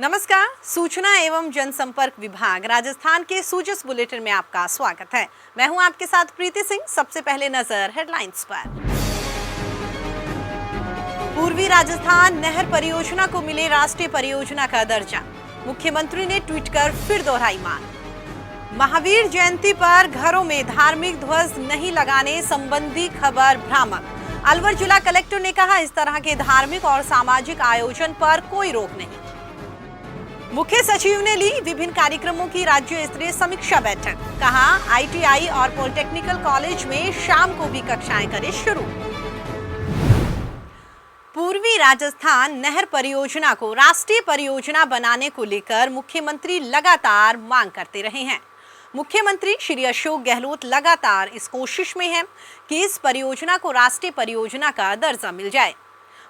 नमस्कार। सूचना एवं जनसंपर्क विभाग राजस्थान के सूजस बुलेटिन में आपका स्वागत है। मैं हूं आपके साथ प्रीति सिंह। सबसे पहले नजर हेडलाइंस पर। पूर्वी राजस्थान नहर परियोजना को मिले राष्ट्रीय परियोजना का दर्जा, मुख्यमंत्री ने ट्वीट कर फिर दोहराई मांग। महावीर जयंती पर घरों में धार्मिक ध्वज नहीं लगाने संबंधी खबर भ्रामक। अलवर जिला कलेक्टर ने कहा, इस तरह के धार्मिक और सामाजिक आयोजन पर कोई रोक नहीं। मुख्य सचिव ने ली विभिन्न कार्यक्रमों की राज्य स्तरीय समीक्षा बैठक। कहा, आईटीआई और पॉलिटेक्निकल कॉलेज में शाम को भी कक्षाएं करें शुरू। पूर्वी राजस्थान नहर परियोजना को राष्ट्रीय परियोजना बनाने को लेकर मुख्यमंत्री लगातार मांग करते रहे हैं। मुख्यमंत्री श्री अशोक गहलोत लगातार इस कोशिश में हैं कि इस परियोजना को राष्ट्रीय परियोजना का दर्जा मिल जाए।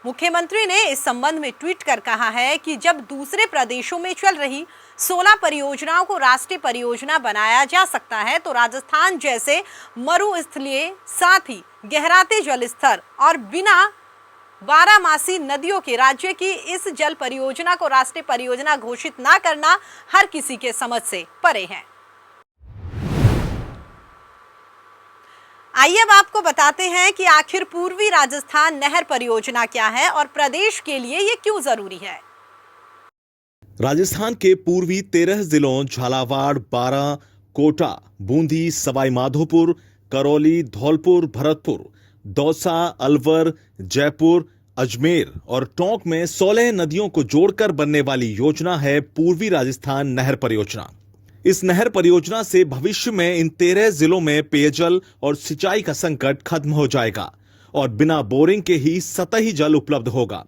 मुख्यमंत्री ने इस संबंध में ट्वीट कर कहा है कि जब दूसरे प्रदेशों में चल रही 16 परियोजनाओं को राष्ट्रीय परियोजना बनाया जा सकता है, तो राजस्थान जैसे मरुस्थलीय, साथ ही गहराते जल स्तर और बिना बारहमासी नदियों के राज्य की इस जल परियोजना को राष्ट्रीय परियोजना घोषित न करना हर किसी के समझ से परे है। आइए अब आपको बताते हैं कि आखिर पूर्वी राजस्थान नहर परियोजना क्या है और प्रदेश के लिए ये क्यों जरूरी है। राजस्थान के पूर्वी 13 जिलों झालावाड़, बारां, कोटा, बूंदी, सवाई माधोपुर, करौली, धौलपुर, भरतपुर, दौसा, अलवर, जयपुर, अजमेर और टोंक में 16 नदियों को जोड़कर बनने वाली योजना है पूर्वी राजस्थान नहर परियोजना। इस नहर परियोजना से भविष्य में इन 13 जिलों में पेयजल और सिंचाई का संकट खत्म हो जाएगा और बिना बोरिंग के ही सतही जल उपलब्ध होगा।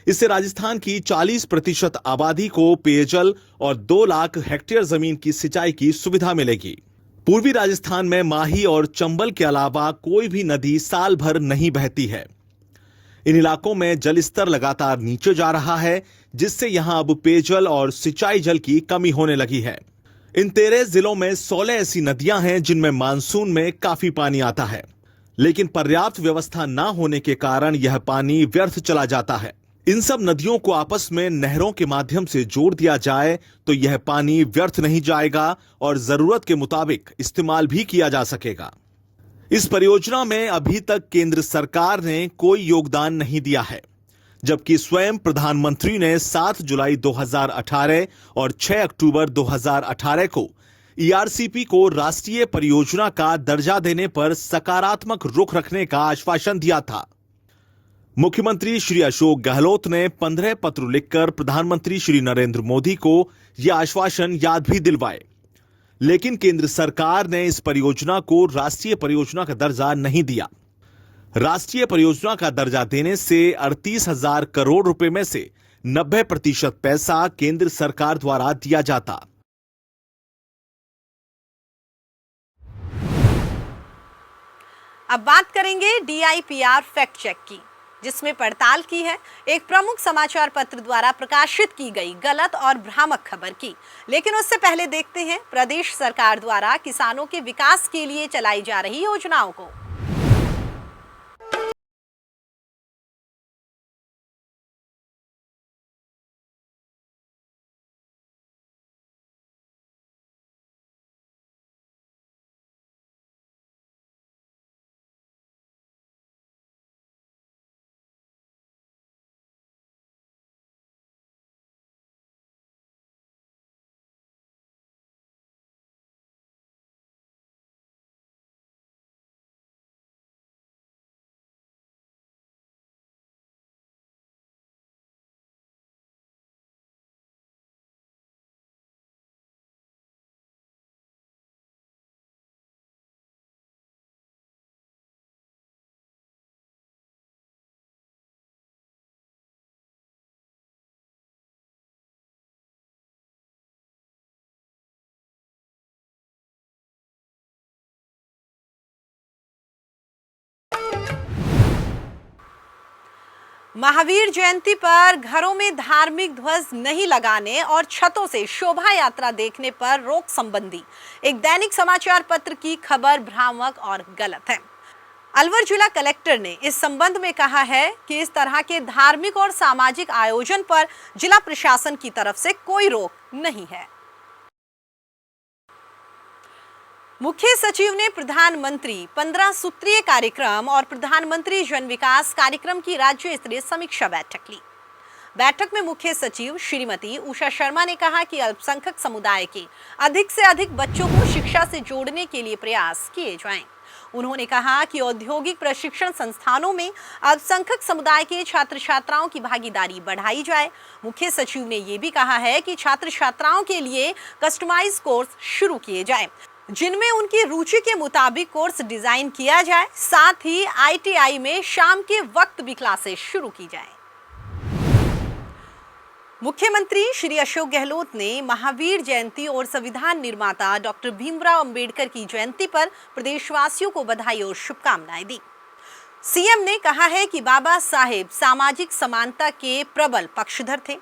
इससे राजस्थान की 40% आबादी को पेयजल और 2 लाख हेक्टेयर जमीन की सिंचाई की सुविधा मिलेगी। पूर्वी राजस्थान में माही और चंबल के अलावा कोई भी नदी साल भर नहीं बहती है। इन इलाकों में जल स्तर लगातार नीचे जा रहा है, जिससे यहां अब पेयजल और सिंचाई जल की कमी होने लगी है। इन 13 जिलों में 16 ऐसी नदियां हैं जिनमें मानसून में काफी पानी आता है, लेकिन पर्याप्त व्यवस्था न होने के कारण यह पानी व्यर्थ चला जाता है। इन सब नदियों को आपस में नहरों के माध्यम से जोड़ दिया जाए तो यह पानी व्यर्थ नहीं जाएगा और जरूरत के मुताबिक इस्तेमाल भी किया जा सकेगा। इस परियोजना में अभी तक केंद्र सरकार ने कोई योगदान नहीं दिया है, जबकि स्वयं प्रधानमंत्री ने 7 जुलाई 2018 और 6 अक्टूबर 2018 को ईआरसीपी को राष्ट्रीय परियोजना का दर्जा देने पर सकारात्मक रुख रखने का आश्वासन दिया था। मुख्यमंत्री श्री अशोक गहलोत ने 15 पत्र लिखकर प्रधानमंत्री श्री नरेंद्र मोदी को यह आश्वासन याद भी दिलवाए, लेकिन केंद्र सरकार ने इस परियोजना को राष्ट्रीय परियोजना का दर्जा नहीं दिया। राष्ट्रीय परियोजना का दर्जा देने से 38,000 करोड़ रुपए में से 90% पैसा केंद्र सरकार द्वारा दिया जाता। अब बात करेंगे डीआईपीआर फैक्ट चेक की, जिसमें पड़ताल की है एक प्रमुख समाचार पत्र द्वारा प्रकाशित की गई गलत और भ्रामक खबर की। लेकिन उससे पहले देखते हैं प्रदेश सरकार द्वारा किसानों के विकास के लिए चलाई जा रही योजनाओं को। महावीर जयंती पर घरों में धार्मिक ध्वज नहीं लगाने और छतों से शोभा यात्रा देखने पर रोक संबंधी एक दैनिक समाचार पत्र की खबर भ्रामक और गलत है। अलवर जिला कलेक्टर ने इस संबंध में कहा है कि इस तरह के धार्मिक और सामाजिक आयोजन पर जिला प्रशासन की तरफ से कोई रोक नहीं है। मुख्य सचिव ने प्रधानमंत्री 15 सूत्रीय कार्यक्रम और प्रधानमंत्री जन विकास कार्यक्रम की राज्य स्तरीय समीक्षा बैठक ली। बैठक में मुख्य सचिव श्रीमती उषा शर्मा ने कहा कि अल्पसंख्यक समुदाय के अधिक से अधिक बच्चों को शिक्षा से जोड़ने के लिए प्रयास किए जाएं। उन्होंने कहा कि औद्योगिक प्रशिक्षण संस्थानों में अल्पसंख्यक समुदाय के छात्र छात्राओं की भागीदारी बढ़ाई जाए। मुख्य सचिव ने ये भी कहा है कि छात्र छात्राओं के लिए कस्टमाइज कोर्स शुरू किए जाएं, जिनमें उनकी रुचि के मुताबिक कोर्स डिजाइन किया जाए। साथ ही ITI में शाम के वक्त भी क्लासेस शुरू की जाए। मुख्यमंत्री श्री अशोक गहलोत ने महावीर जयंती और संविधान निर्माता डॉक्टर भीमराव अंबेडकर की जयंती पर प्रदेशवासियों को बधाई और शुभकामनाएं दी। सीएम ने कहा है कि बाबा साहेब सामाजिक समानता के प्रबल पक्षधर थे।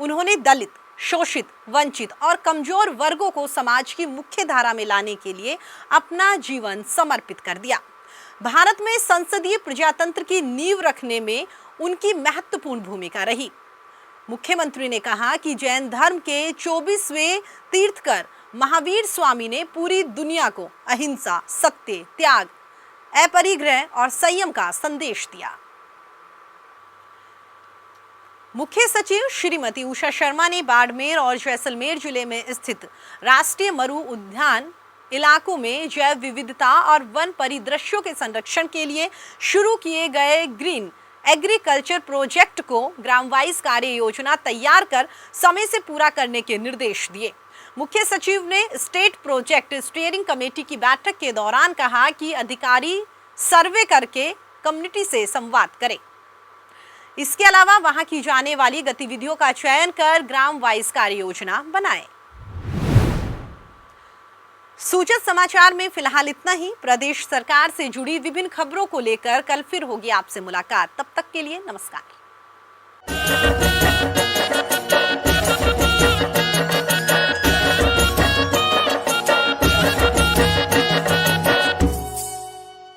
उन्होंने दलित, शोषित, वंचित और कमजोर वर्गों को समाज की मुख्य धारा में लाने के लिए अपना जीवन समर्पित कर दिया। भारत में संसदीय प्रजातंत्र की नींव रखने में उनकी महत्वपूर्ण भूमिका रही। मुख्यमंत्री ने कहा कि जैन धर्म के 24वें तीर्थकर महावीर स्वामी ने पूरी दुनिया को अहिंसा, सत्य, त्याग, अपरिग्रह और संयम का संदेश दिया। मुख्य सचिव श्रीमती उषा शर्मा ने बाड़मेर और जैसलमेर जिले में स्थित राष्ट्रीय मरु उद्यान इलाकों में जैव विविधता और वन परिदृश्यों के संरक्षण के लिए शुरू किए गए ग्रीन एग्रीकल्चर प्रोजेक्ट को ग्राम वाइज कार्य योजना तैयार कर समय से पूरा करने के निर्देश दिए। मुख्य सचिव ने स्टेट प्रोजेक्ट स्टीयरिंग कमेटी की बैठक के दौरान कहा कि अधिकारी सर्वे करके कम्युनिटी से संवाद करें। इसके अलावा वहां की जाने वाली गतिविधियों का चयन कर ग्राम वाइज कार्य योजना बनाएं। सूचक समाचार में फिलहाल इतना ही। प्रदेश सरकार से जुड़ी विभिन्न खबरों को लेकर कल फिर होगी आपसे मुलाकात। तब तक के लिए नमस्कार।